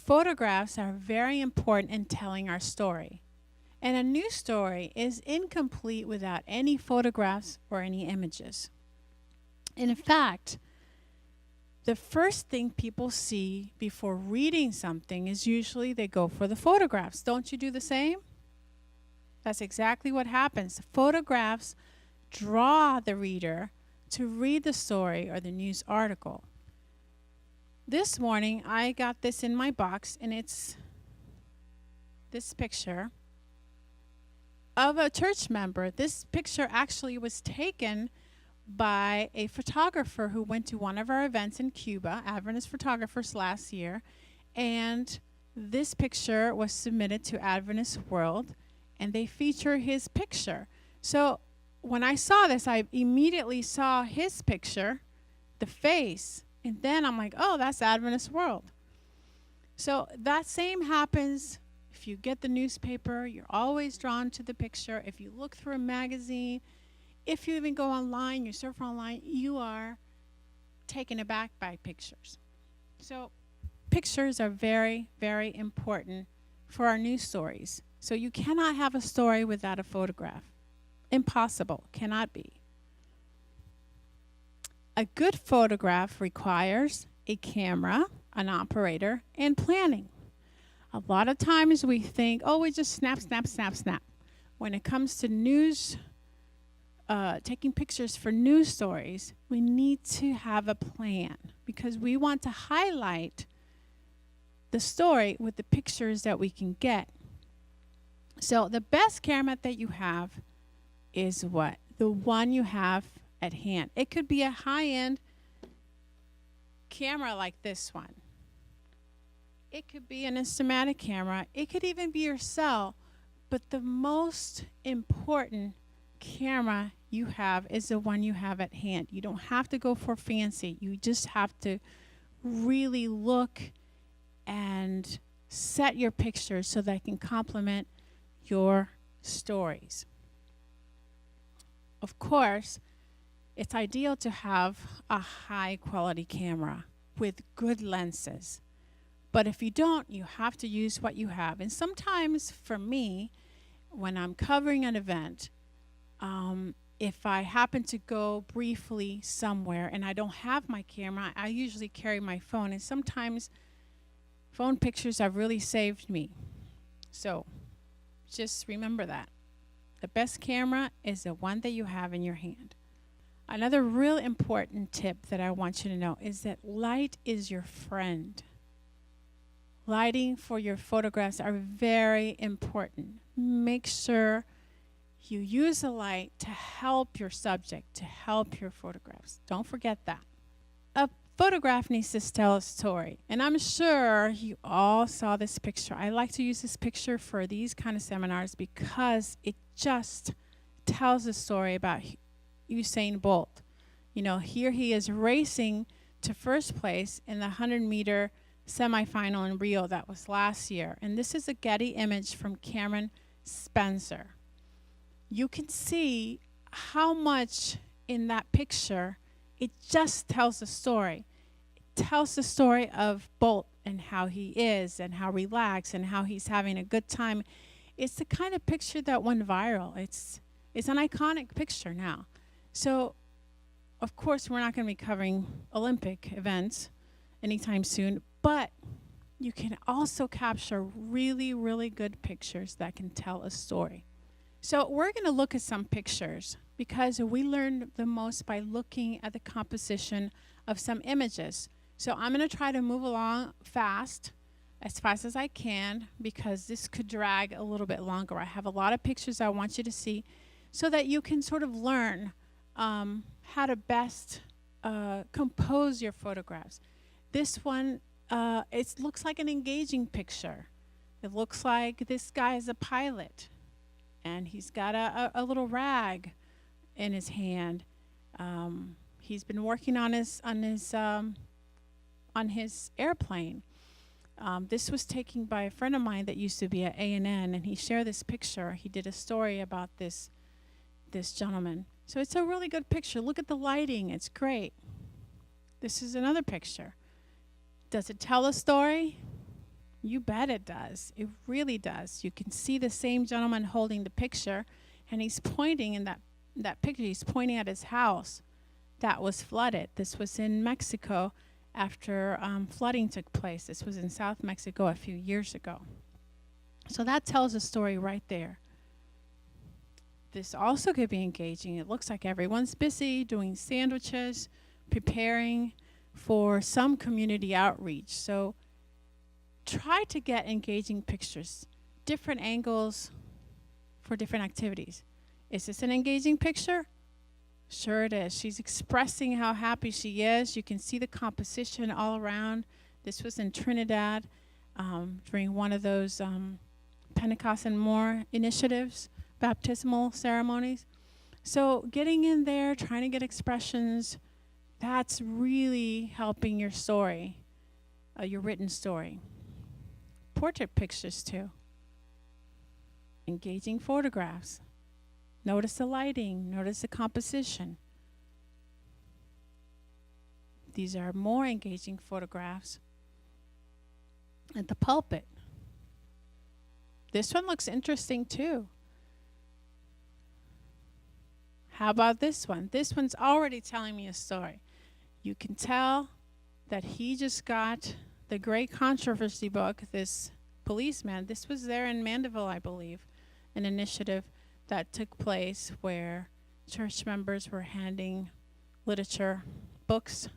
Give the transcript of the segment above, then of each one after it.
photographs are very important in telling our story. And a news story is incomplete without any photographs or any images. And in fact, the first thing people see before reading something is usually they go for the photographs. Don't you do the same? That's exactly what happens. The photographs draw the reader to read the story or the news article. This morning, I got this in my box, and it's this picture of a church member. This picture actually was taken by a photographer who went to one of our events in Cuba, Adventist photographers, last year. And this picture was submitted to Adventist World, and they feature his picture. So when I saw this, I immediately saw his picture, the face, and then I'm like, oh, that's Adventist World. So that same happens if you get the newspaper. You're always drawn to the picture. If you look through a magazine, if you even go online, you surf online, you are taken aback by pictures. So pictures are very, very important for our news stories. So you cannot have a story without a photograph. Impossible. Cannot be. A good photograph requires a camera, an operator, and planning. A lot of times we think, oh, we just snap, snap, snap, snap. When it comes to news, taking pictures for news stories, we need to have a plan because we want to highlight the story with the pictures that we can get. So the best camera that you have is what? The one you have at hand. It could be a high-end camera like this one. It could be an instamatic camera. It could even be your cell. But the most important camera you have is the one you have at hand. You don't have to go for fancy. You just have to really look and set your pictures so they can complement your stories. Of course, it's ideal to have a high quality camera with good lenses. But if you don't, you have to use what you have. And sometimes for me, when I'm covering an event, if I happen to go briefly somewhere and I don't have my camera, I usually carry my phone. And sometimes phone pictures have really saved me. So just remember that. The best camera is the one that you have in your hand. Another real important tip that I want you to know is that light is your friend. Lighting for your photographs are very important. Make sure you use the light to help your subject, to help your photographs. Don't forget that. A photograph needs to tell a story. And I'm sure you all saw this picture. I like to use this picture for these kind of seminars because it just tells a story about Usain Bolt. You know, here he is racing to first place in the 100-meter semifinal in Rio. That was last year. And this is a Getty image from Cameron Spencer. You can see how much in that picture it just tells a story. It tells the story of Bolt and how he is and how relaxed and how he's having a good time. It's the kind of picture that went viral. It's an iconic picture now. So, of course, we're not going to be covering Olympic events anytime soon, but you can also capture really, really good pictures that can tell a story. So we're going to look at some pictures because we learn the most by looking at the composition of some images. So I'm going to try to move along as fast as I can, because this could drag a little bit longer. I have a lot of pictures I want you to see so that you can sort of learn how to best compose your photographs. This one, it looks like an engaging picture. It looks like this guy is a pilot, and he's got a little rag in his hand. He's been working on his airplane. This was taken by a friend of mine that used to be at A&N, and he shared this picture. He did a story about this gentleman. So it's a really good picture. Look at the lighting. It's great. This is another picture. Does it tell a story? You bet it does. It really does. You can see the same gentleman holding the picture, and he's pointing in that picture. He's pointing at his house that was flooded. This was in Mexico after flooding took place. This was in South Mexico a few years ago. So that tells a story right there. This also could be engaging. It looks like everyone's busy doing sandwiches, preparing for some community outreach. So try to get engaging pictures, different angles for different activities. Is this an engaging picture? Sure it is. She's expressing how happy she is. You can see the composition all around. This was in Trinidad during one of those Pentecost and More initiatives, baptismal ceremonies. So getting in there, trying to get expressions, that's really helping your story, your written story. Portrait pictures too. Engaging photographs. Notice the lighting, notice the composition. These are more engaging photographs. At the pulpit. This one looks interesting too. How about this one? This one's already telling me a story. You can tell that he just got the Great Controversy book, this policeman. This was there in Mandeville, I believe, an initiative that took place where church members were handing literature, books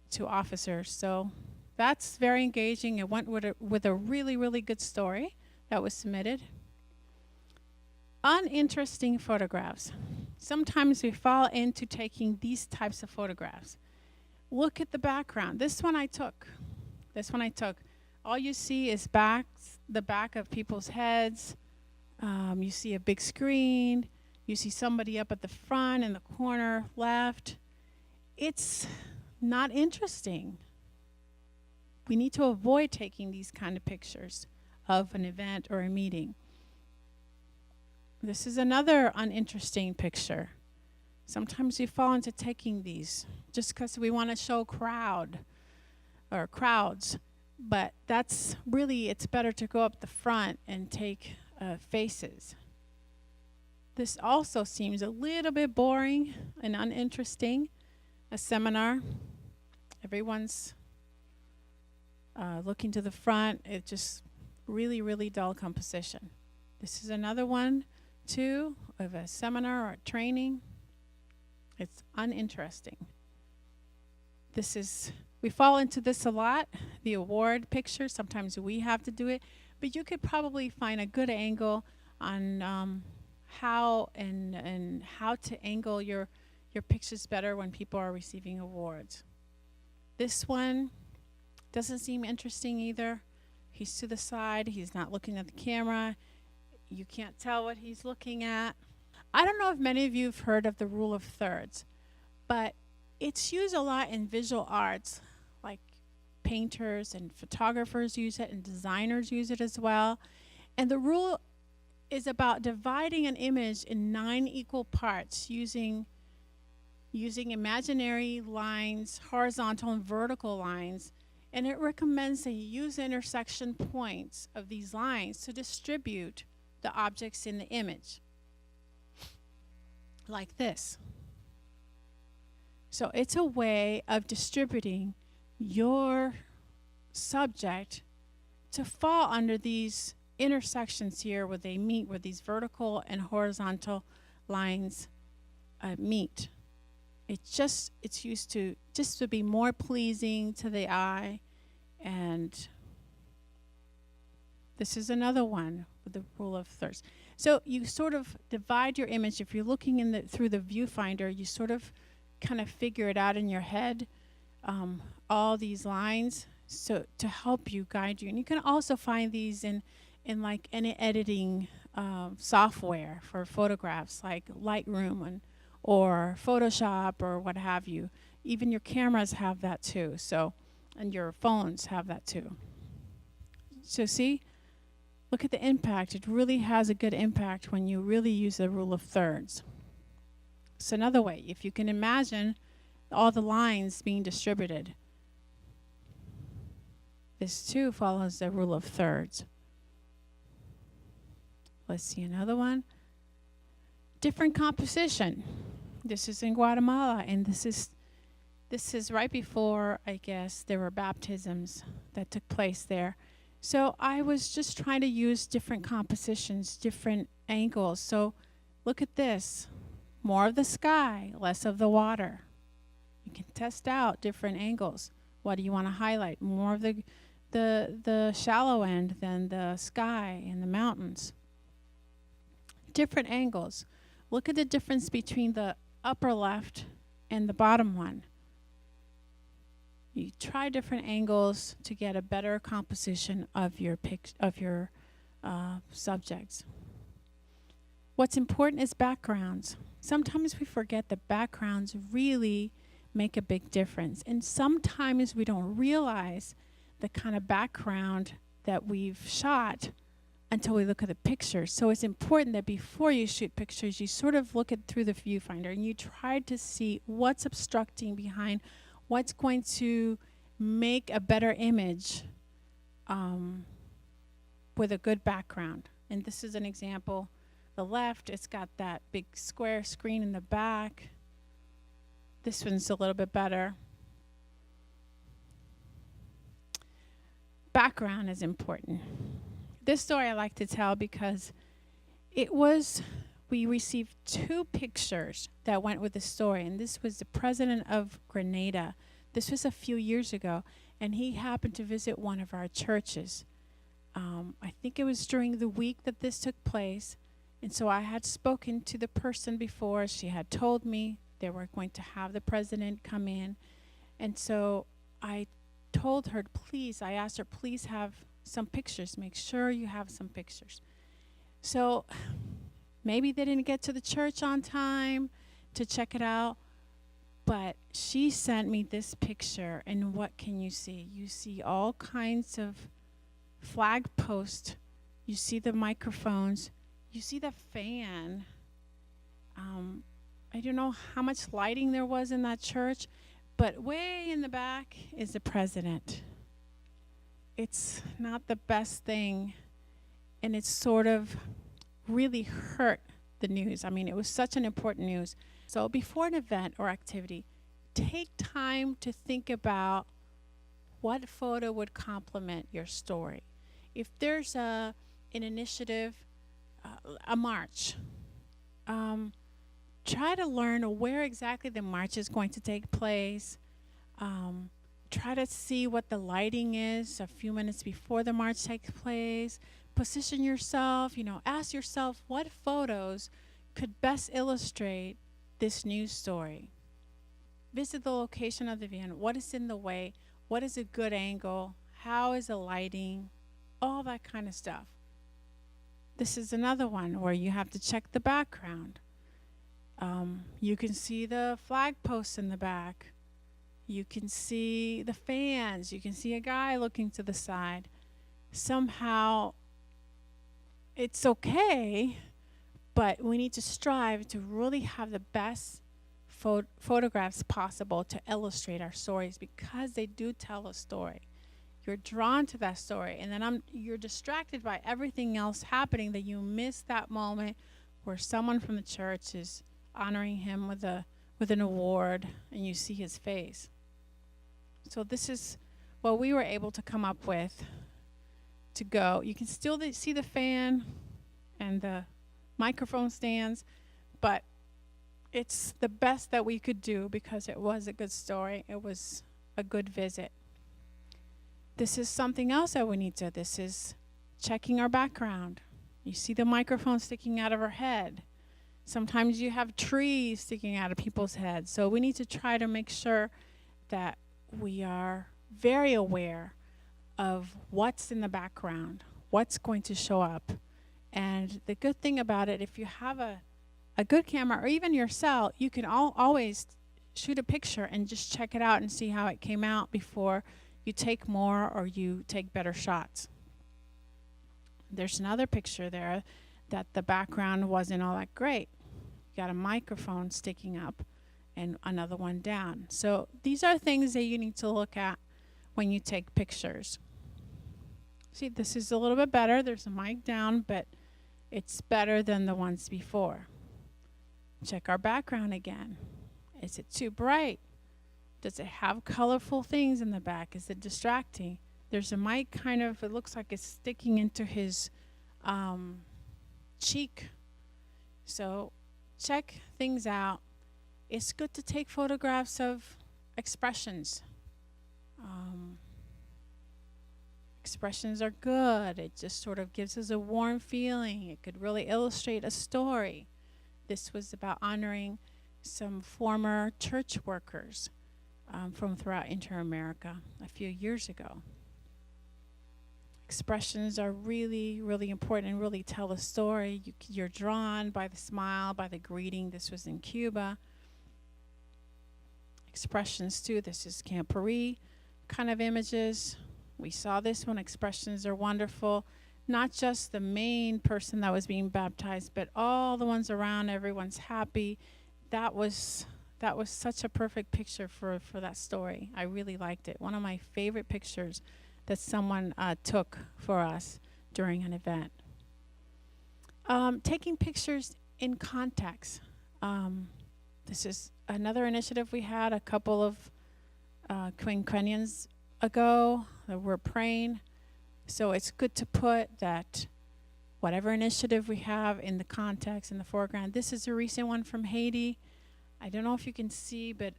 to officers. So that's very engaging. It went with a really, really good story that was submitted. Uninteresting photographs. Sometimes we fall into taking these types of photographs. Look at the background. This one I took. All you see is the back of people's heads. You see a big screen. You see somebody up at the front in the corner left. It's not interesting. We need to avoid taking these kind of pictures of an event or a meeting. This is another uninteresting picture. Sometimes we fall into taking these just because we want to show crowds. But that's really, it's better to go up the front and take faces. This also seems a little bit boring and uninteresting. A seminar, everyone's looking to the front. It just really, really dull composition. This is another one, too, of a seminar or a training. It's uninteresting. We fall into this a lot, the award picture. Sometimes we have to do it. But you could probably find a good angle on how to angle your pictures better when people are receiving awards. This one doesn't seem interesting either. He's to the side. He's not looking at the camera. You can't tell what he's looking at. I don't know if many of you have heard of the rule of thirds, but it's used a lot in visual arts, like painters and photographers use it and designers use it as well. And the rule is about dividing an image in 9 equal parts using imaginary lines, horizontal and vertical lines. And it recommends that you use the intersection points of these lines to distribute the objects in the image, like this. So it's a way of distributing your subject to fall under these intersections here where they meet, where these vertical and horizontal lines meet. It's used to just to be more pleasing to the eye. And this is another one with the rule of thirds. So you sort of divide your image. If you're looking through the viewfinder, you sort of kind of figure it out in your head, all these lines, so to help you, guide you. And you can also find these in like any editing software for photographs, like Lightroom or Photoshop or what have you. Even your cameras have that too. So, and your phones have that too. So see, look at the impact. It really has a good impact when you really use the rule of thirds. So another way, if you can imagine all the lines being distributed. This too follows the rule of thirds. Let's see another one. Different composition. This is in Guatemala, and this is right before, I guess, there were baptisms that took place there. So I was just trying to use different compositions, different angles. So look at this. More of the sky, less of the water. You can test out different angles. What do you want to highlight? More of the shallow end than the sky and the mountains. Different angles. Look at the difference between the upper left and the bottom one. You try different angles to get a better composition of your subjects. What's important is backgrounds. Sometimes we forget that backgrounds really make a big difference, and sometimes we don't realize the kind of background that we've shot until we look at the pictures. So it's important that before you shoot pictures, you sort of look at through the viewfinder and you try to see what's obstructing behind, what's going to make a better image with a good background. And this is an example. The left, it's got that big square screen in the back. This one's a little bit better. Background is important. This story I like to tell because we received 2 pictures that went with the story, and this was the president of Grenada. This was a few years ago, and he happened to visit one of our churches. I think it was during the week that this took place, and so I had spoken to the person before. She had told me they were going to have the president come in, and so I told her, I asked her, please have some pictures. Make sure you have some pictures. So maybe they didn't get to the church on time to check it out, but she sent me this picture, and what can you see? You see all kinds of flag posts. You see the microphones. You see the fan. I don't know how much lighting there was in that church, but way in the back is the president. It's not the best thing, and it sort of really hurt the news. I mean, it was such an important news. So before an event or activity, take time to think about what photo would complement your story. If there's an initiative, a march, try to learn where exactly the march is going to take place. Try to see what the lighting is a few minutes before the march takes place. Position yourself, ask yourself what photos could best illustrate this news story. Visit the location of the event. What is in the way? What is a good angle? How is the lighting? All that kind of stuff. This is another one where you have to check the background. You can see the flag posts in the back. You can see the fans. You can see a guy looking to the side. Somehow, it's okay, but we need to strive to really have the best photographs possible to illustrate our stories, because they do tell a story. You're drawn to that story, and then you're distracted by everything else happening that you miss that moment where someone from the church is honoring him with an award, and you see his face. So this is what we were able to come up with to go. You can still see the fan and the microphone stands, but it's the best that we could do because it was a good story. It was a good visit. This is something else that we need to. This is checking our background. You see the microphone sticking out of our head. Sometimes you have trees sticking out of people's heads. So we need to try to make sure that we are very aware of what's in the background, what's going to show up. And the good thing about it, if you have a good camera or even your cell, you can always shoot a picture and just check it out and see how it came out before you take more or you take better shots. There's another picture there that the background wasn't all that great. You got a microphone sticking up and another one down. So these are things that you need to look at when you take pictures. See, this is a little bit better. There's a mic down, but it's better than the ones before. Check our background again. Is it too bright? Does it have colorful things in the back? Is it distracting? There's a mic kind of, it looks like it's sticking into his cheek. So check things out. It's good to take photographs of expressions. Expressions are good. It just sort of gives us a warm feeling. It could really illustrate a story. This was about honoring some former church workers from throughout Inter-America a few years ago. Expressions are really, really important and really tell a story. You're drawn by the smile, by the greeting. This was in Cuba. Expressions too. This is Camp Paris kind of images. We saw this one. Expressions are wonderful. Not just the main person that was being baptized, but all the ones around. Everyone's happy. That was such a perfect picture for that story. I really liked it. One of my favorite pictures that someone took for us during an event. Taking pictures in context. This is another initiative we had a couple of quinquennials ago that we're praying. So it's good to put that whatever initiative we have in the context, in the foreground. This is a recent one from Haiti. I don't know if you can see, but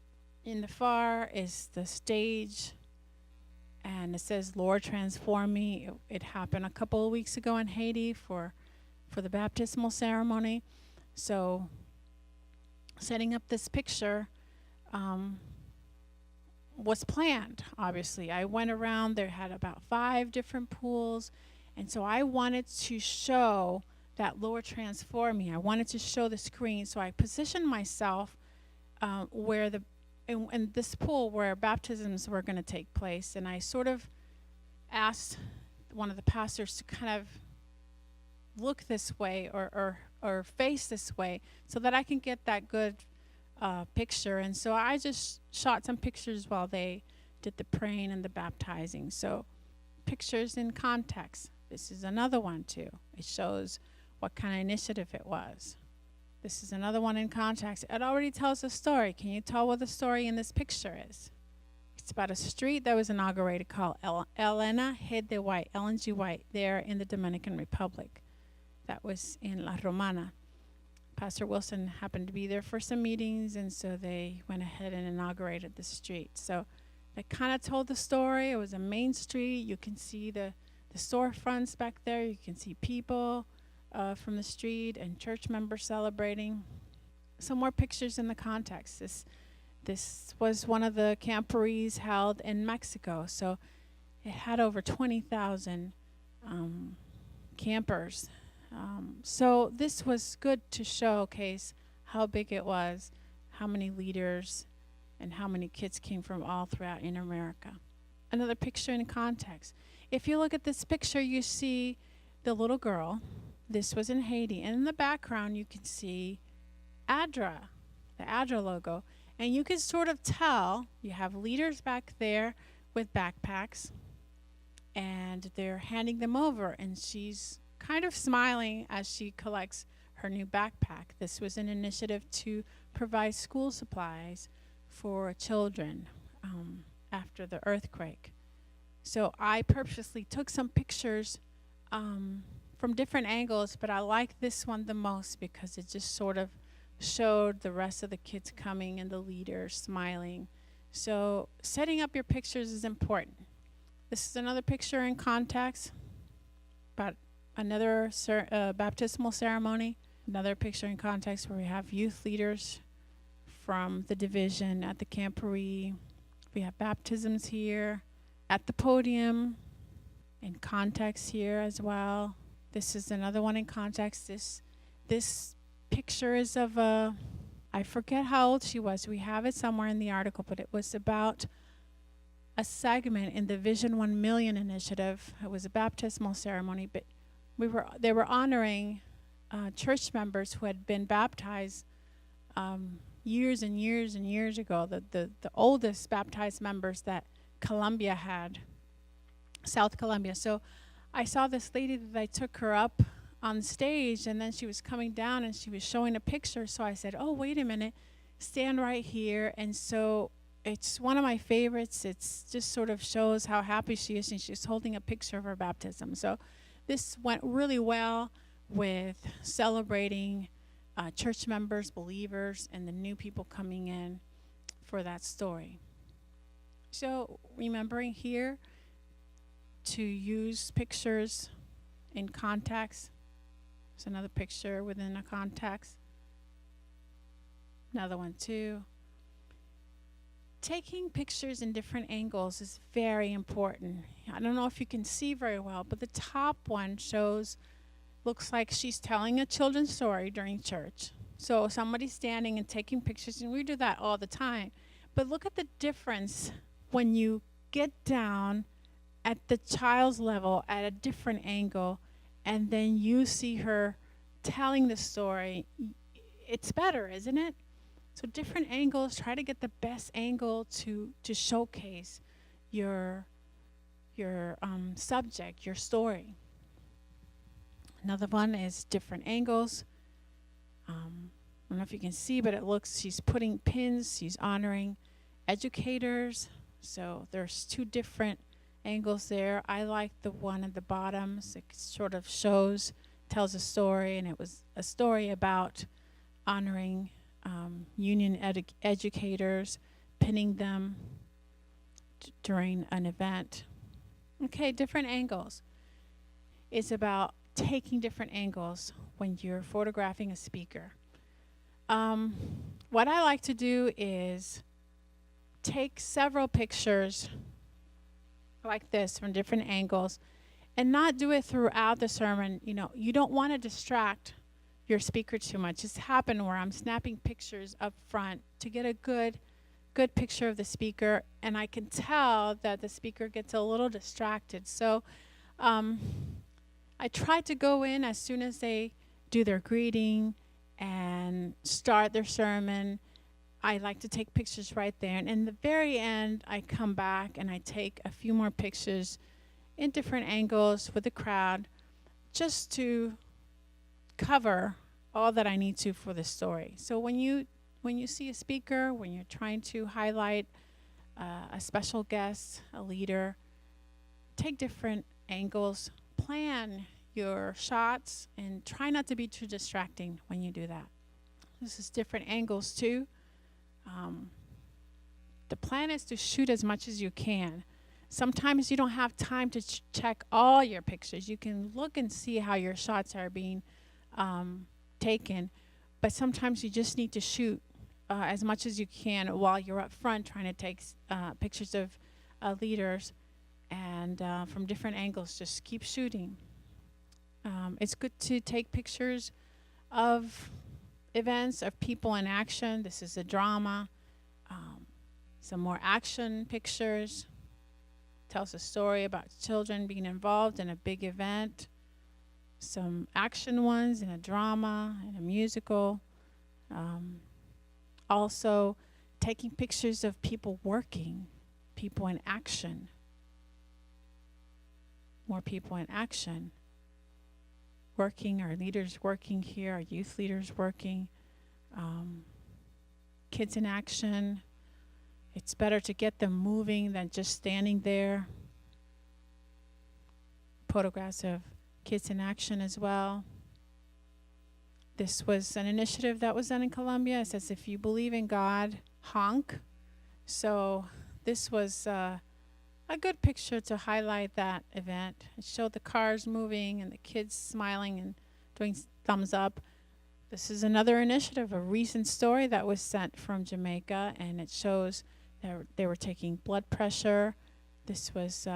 in the far is the stage, and it says, Lord, transform me. It happened a couple of weeks ago in Haiti for the baptismal ceremony. So setting up this picture was planned, obviously. I went around, there had about 5 different pools, and so I wanted to show that Lord transform me. I wanted to show the screen, so I positioned myself where in this pool where baptisms were going to take place, and I sort of asked one of the pastors to kind of look this way or face this way so that I can get that good picture. And so I just shot some pictures while they did the praying and the baptizing. So pictures in context. This is another one too. It shows what kind of initiative it was. This is another one in context. It already tells a story. Can you tell what the story in this picture is? It's about a street that was inaugurated called Elena G. de White, Ellen G. White, there in the Dominican Republic. That was in La Romana. Pastor Wilson happened to be there for some meetings, and so they went ahead and inaugurated the street. So that kind of told the story. It was a main street. You can see the storefronts back there. You can see people from the street and church members celebrating. Some more pictures in the context. This was one of the Camp Paris held in Mexico. So it had over 20,000 campers. So this was good to showcase how big it was, how many leaders, and how many kids came from all throughout Inter-America. Another picture in context. If you look at this picture, you see the little girl. This was in Haiti. And in the background, you can see ADRA, the ADRA logo. And you can sort of tell, you have leaders back there with backpacks, and they're handing them over, and she's kind of smiling as she collects her new backpack. This was an initiative to provide school supplies for children after the earthquake. So I purposely took some pictures from different angles, but I like this one the most because it just sort of showed the rest of the kids coming and the leaders smiling. So setting up your pictures is important. This is another picture in context about another baptismal ceremony. Another picture in context where we have youth leaders from the division at the Camp Paris. We have baptisms here at the podium, in context here as well. This is another one in context. This picture is of I forget how old she was. We have it somewhere in the article, but it was about a segment in the Vision 1 Million initiative. It was a baptismal ceremony, but they were honoring church members who had been baptized years and years and years ago. The oldest baptized members that Colombia had, South Colombia. So I saw this lady that I took her up on stage, and then she was coming down and she was showing a picture. So I said, oh, wait a minute, stand right here. And so it's one of my favorites. It's just sort of shows how happy she is, and she's holding a picture of her baptism. So this went really well with celebrating church members, believers, and the new people coming in for that story. So remembering here to use pictures in context. There's another picture within a context. Another one too. Taking pictures in different angles is very important. I don't know if you can see very well, but the top one looks like she's telling a children's story during church. So somebody's standing and taking pictures, and we do that all the time. But look at the difference when you get down at the child's level at a different angle, and then you see her telling the story. It's better, isn't it? So different angles, try to get the best angle to showcase your subject, your story. Another one is different angles. I don't know if you can see, but she's putting pins, she's honoring educators. So there's two different angles there. I like the one at the bottom. So it sort of tells a story, and it was a story about honoring union educators, pinning them during an event. Okay, different angles. It's about taking different angles when you're photographing a speaker. What I like to do is take several pictures like this from different angles and not do it throughout the sermon. You don't want to distract your speaker too much. It's happened where I'm snapping pictures up front to get a good picture of the speaker, and I can tell that the speaker gets a little distracted. So I try to go in as soon as they do their greeting and start their sermon. I like to take pictures right there. And in the very end, I come back and I take a few more pictures in different angles with the crowd just to cover all that I need to for the story. So when you see a speaker, when you're trying to highlight a special guest, a leader, take different angles, plan your shots, and try not to be too distracting when you do that. This is different angles too. The plan is to shoot as much as you can. Sometimes you don't have time to check all your pictures. You can look and see how your shots are being taken, but sometimes you just need to shoot as much as you can while you're up front trying to take pictures of leaders, and from different angles. Just keep shooting. It's good to take pictures of events, of people in action. This is a drama. Some more action pictures. Tells a story about children being involved in a big event. Some action ones in a drama, in a musical. Also taking pictures of people working, people in action. More people in action. Working, our leaders working here, our youth leaders working. Kids in action. It's better to get them moving than just standing there. Photographs of kids in action as well. This was an initiative that was done in Colombia. It says, if you believe in God, honk. So this was a good picture to highlight that event. It showed the cars moving and the kids smiling and doing thumbs up. This is another initiative, a recent story that was sent from Jamaica, and it shows that they were taking blood pressure. This was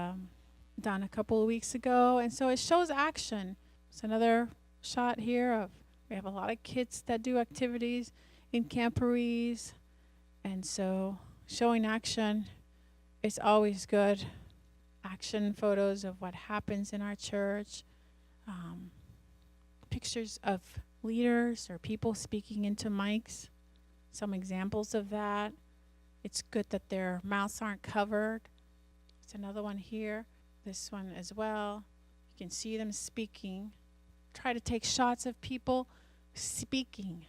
done a couple of weeks ago, and so it shows action. It's another shot here of, we have a lot of kids that do activities in camporees, and so showing action is always good. Action photos of what happens in our church, pictures of leaders or people speaking into mics, some examples of that. It's good that their mouths aren't covered. It's another one here, this one as well. You can see them speaking. Try to take shots of people speaking,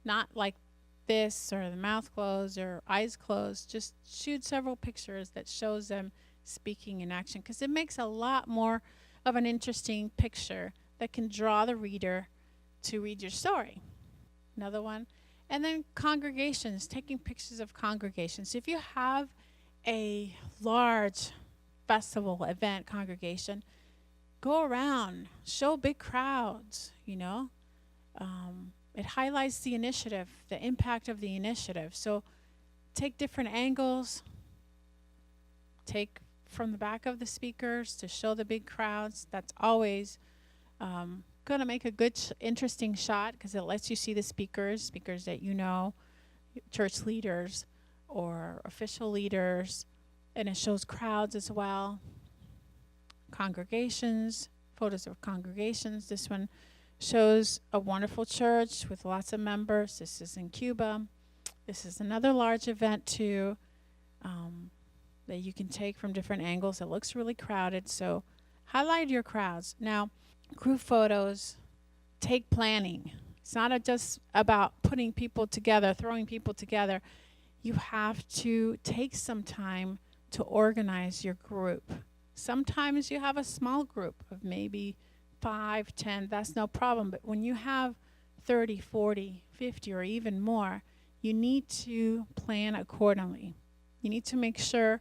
not like this or the mouth closed or eyes closed. Just shoot several pictures that shows them speaking in action, because it makes a lot more of an interesting picture that can draw the reader to read your story. Another one. And then congregations, taking pictures of congregations. If you have a large festival, event, congregation, go around, show big crowds, you know. It highlights the initiative, the impact of the initiative. So take different angles, take from the back of the speakers to show the big crowds. That's always going to make a good, interesting shot, because it lets you see the speakers that you know, church leaders or official leaders, and it shows crowds as well. Congregations, photos of congregations. This one shows a wonderful church with lots of members. This is in Cuba. This is another large event too, that you can take from different angles. It looks really crowded, so highlight your crowds. Now, group photos take planning. It's not just about putting people together, throwing people together. You have to take some time to organize your group. Sometimes you have a small group of maybe 5, 10, that's no problem. But when you have 30, 40, 50, or even more, you need to plan accordingly. You need to make sure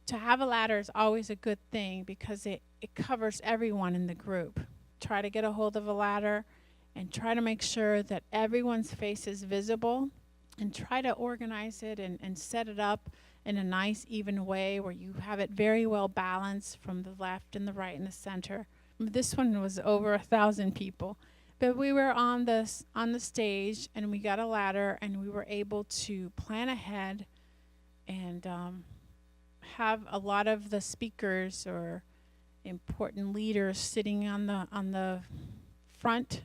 to have a ladder is always a good thing, because it covers everyone in the group. Try to get a hold of a ladder and try to make sure that everyone's face is visible, and try to organize it and set it up in a nice, even way where you have it very well balanced from the left and the right and the center. This one was over 1,000 people. But we were on the stage, and we got a ladder, and we were able to plan ahead and have a lot of the speakers or important leaders sitting on the front,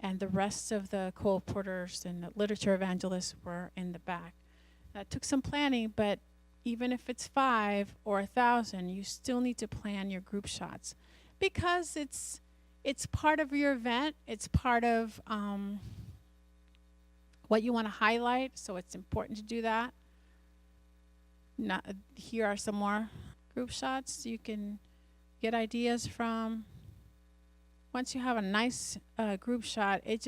and the rest of the colporteurs and the literature evangelists were in the back. That took some planning, but even if it's 5 or 1,000, you still need to plan your group shots, because it's part of your event. It's part of what you want to highlight, so it's important to do that. Here are some more group shots you can get ideas from. Once you have a nice group shot, it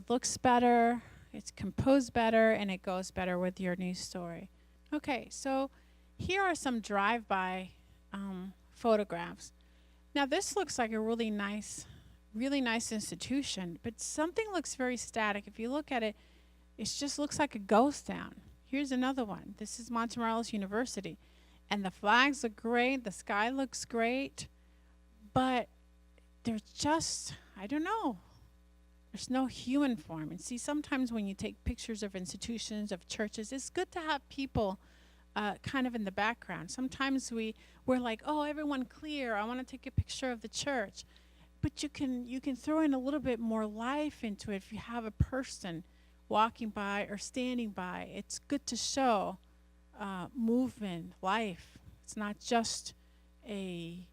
looks better, it's composed better, and it goes better with your news story. Okay, so here are some drive-by photographs. Now this looks like a really nice institution, but something looks very static. If you look at it, it just looks like a ghost town. Here's another one. This is Montemorelos University, and the flags look great, the sky looks great, but they're just, I don't know, there's no human form. And see, sometimes when you take pictures of institutions, of churches, it's good to have people kind of in the background. Sometimes we're like, oh, everyone clear, I want to take a picture of the church. But you can throw in a little bit more life into it if you have a person walking by or standing by. It's good to show movement, life. It's not just a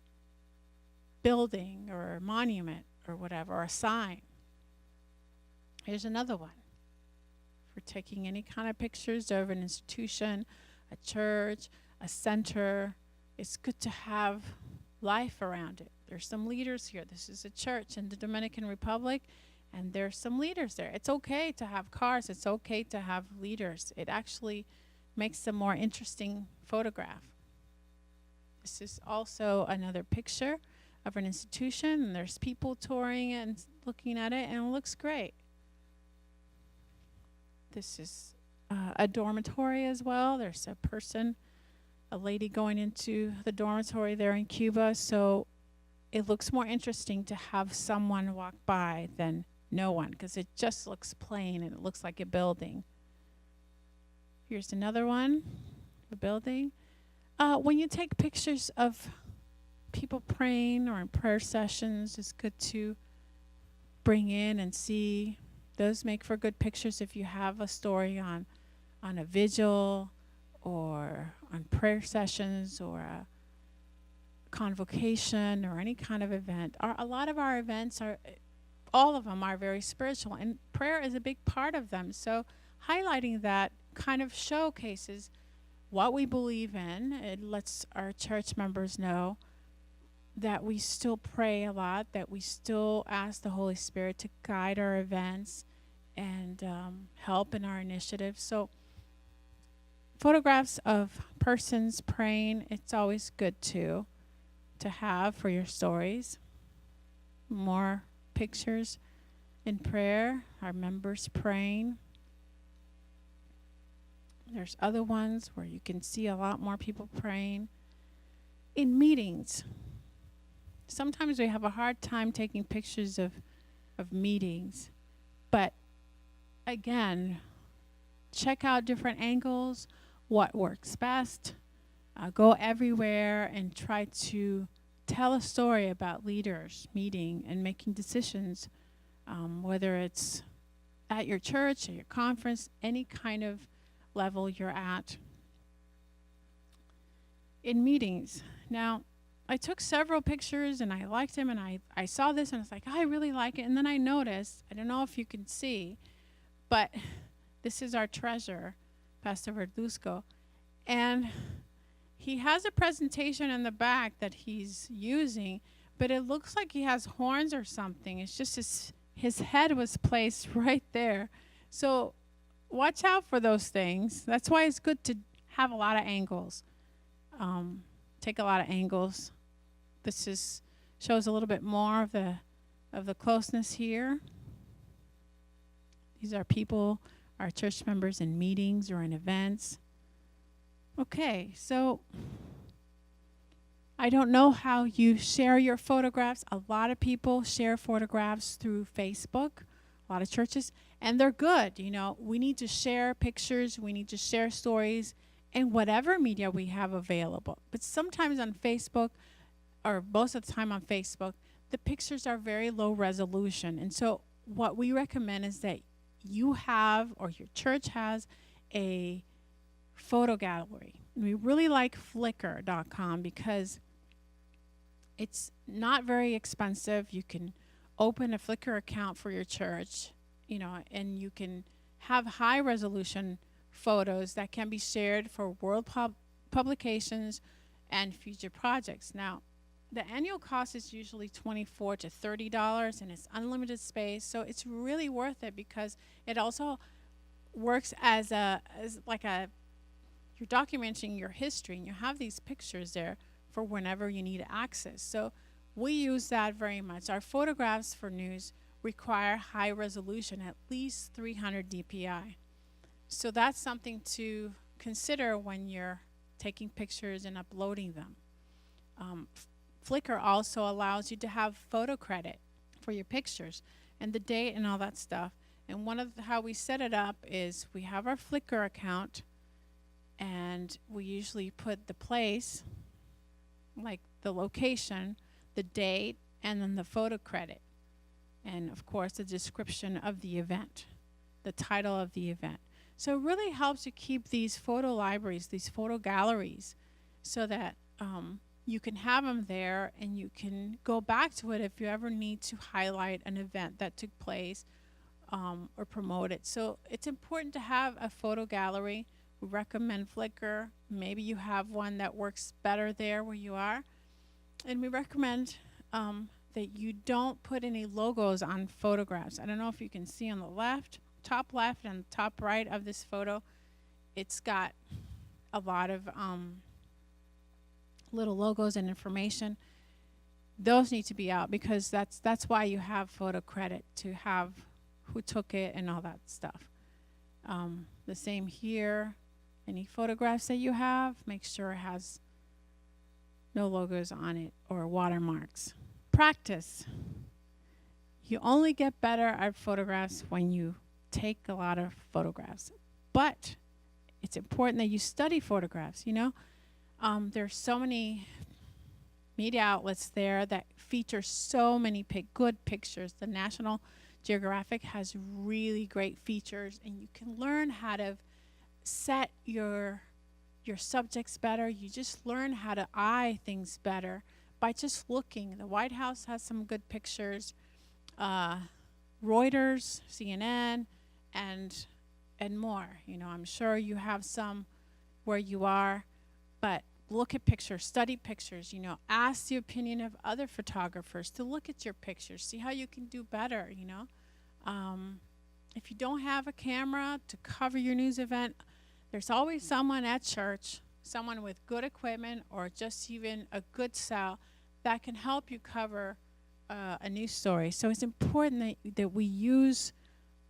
building or a monument or whatever, or a sign. Here's another one. If we're taking any kind of pictures of an institution, a church, a center, it's good to have life around it. There's some leaders here. This is a church in the Dominican Republic, and there's some leaders there. It's okay to have cars. It's okay to have leaders. It actually makes a more interesting photograph. This is also another picture of an institution, and there's people touring and looking at it, and it looks great. This is a dormitory as well. There's a lady going into the dormitory there in Cuba, so it looks more interesting to have someone walk by than no one, because it just looks plain and it looks like a building. Here's another one, a building. When you take pictures of people praying or in prayer sessions, it's good to bring in and see. Those make for good pictures if you have a story on a vigil or on prayer sessions or a convocation or any kind of event. A lot of our events all of them are very spiritual, and prayer is a big part of them. So highlighting that kind of showcases what we believe in. It lets our church members know that we still pray a lot, that we still ask the Holy Spirit to guide our events and help in our initiatives. So photographs of persons praying, it's always good to have for your stories. More pictures in prayer, our members praying. There's other ones where you can see a lot more people praying. In meetings, sometimes we have a hard time taking pictures of meetings, but again, check out different angles, what works best. Go everywhere and try to tell a story about leaders meeting and making decisions, whether it's at your church, at your conference, any kind of level you're at. In meetings, now, I took several pictures and I liked them, and I saw this and I was like, I really like it. And then I noticed, I don't know if you can see, but this is our treasurer, Pastor Verduzco, and he has a presentation in the back that he's using, but it looks like he has horns or something. It's just his head was placed right there. So watch out for those things. That's why it's good to have a lot of angles. Take a lot of angles. This shows a little bit more of the closeness here. These are people, our church members in meetings or in events. Okay, so I don't know how you share your photographs. A lot of people share photographs through Facebook, a lot of churches, and they're good. You know, we need to share pictures, we need to share stories in whatever media we have available. But sometimes on Facebook, or most of the time on Facebook, the pictures are very low resolution. And so what we recommend is that you have, or your church has, a photo gallery. We really like Flickr.com because it's not very expensive. You can open a Flickr account for your church, you know, and you can have high resolution photos that can be shared for world publications and future projects. Now, the annual cost is usually $24 to $30, and it's unlimited space, so it's really worth it because it also works as you're documenting your history, and you have these pictures there for whenever you need access. So we use that very much. Our photographs for news require high resolution, at least 300 dpi. So that's something to consider when you're taking pictures and uploading them. Flickr also allows you to have photo credit for your pictures and the date and all that stuff. And how we set it up is we have our Flickr account, and we usually put the place, like the location, the date, and then the photo credit. And of course, the description of the event, the title of the event. So it really helps you keep these photo libraries, these photo galleries, so that you can have them there and you can go back to it if you ever need to highlight an event that took place or promote it. So it's important to have a photo gallery. We recommend Flickr. Maybe you have one that works better there where you are. And we recommend that you don't put any logos on photographs. I don't know if you can see on the top left and top right of this photo, it's got a lot of little logos and information. Those need to be out because that's why you have photo credit, to have who took it and all that stuff. The same here. Any photographs that you have, make sure it has no logos on it or watermarks. Practice. You only get better at photographs when you take a lot of photographs. But it's important that you study photographs, you know. There's so many media outlets there that feature so many good pictures. The National Geographic has really great features, and you can learn how to set your subjects better. You just learn how to eye things better by just looking. The White House has some good pictures. Reuters, CNN, and more. You know, I'm sure you have some where you are, but look at pictures, study pictures, you know, ask the opinion of other photographers to look at your pictures, see how you can do better, you know. If you don't have a camera to cover your news event, there's always someone at church, someone with good equipment or just even a good cell that can help you cover a news story. So it's important that we use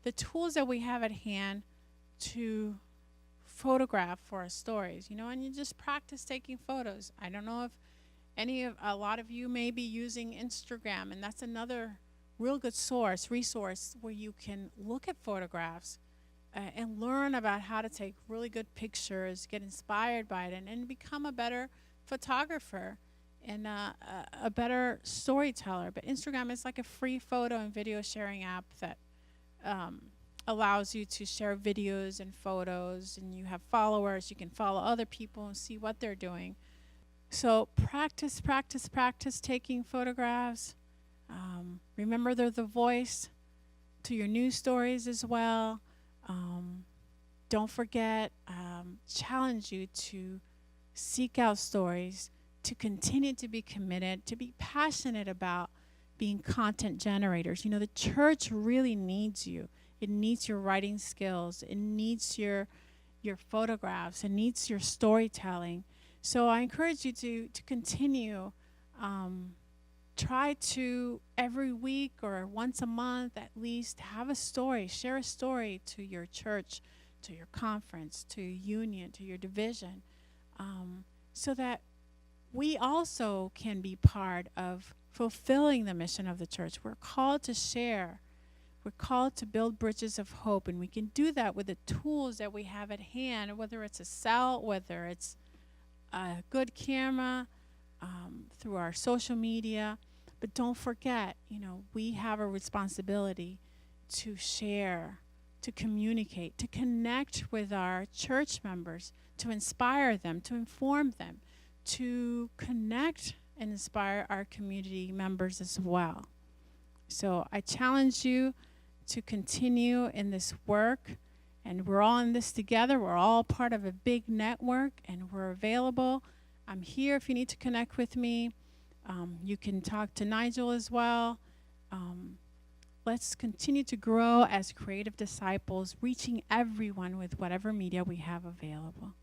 the tools that we have at hand to photograph for our stories, you know, and you just practice taking photos. I don't know if a lot of you may be using Instagram, and that's another real good resource where you can look at photographs and learn about how to take really good pictures, get inspired by it, and become a better photographer and a better storyteller. But Instagram is like a free photo and video sharing app that allows you to share videos and photos, and you have followers. You can follow other people and see what they're doing. So practice taking photographs. Remember, they're the voice to your news stories as well. Don't forget, challenge you to seek out stories, to continue to be committed, to be passionate about being content generators. You know, the church really needs you. It needs your writing skills. It needs your photographs. It needs your storytelling. So I encourage you to continue. Try to every week or once a month at least have a story, share a story to your church, to your conference, to your union, to your division, so that we also can be part of fulfilling the mission of the church. We're called to share. We're called to build bridges of hope, and we can do that with the tools that we have at hand, whether it's a cell, whether it's a good camera, through our social media. But don't forget, you know, we have a responsibility to share, to communicate, to connect with our church members, to inspire them, to inform them, to connect and inspire our community members as well. So I challenge you to continue in this work, and we're all in this together. We're all part of a big network, and we're available. I'm here if you need to connect with me. You can talk to Nigel as well. Let's continue to grow as creative disciples, reaching everyone with whatever media we have available.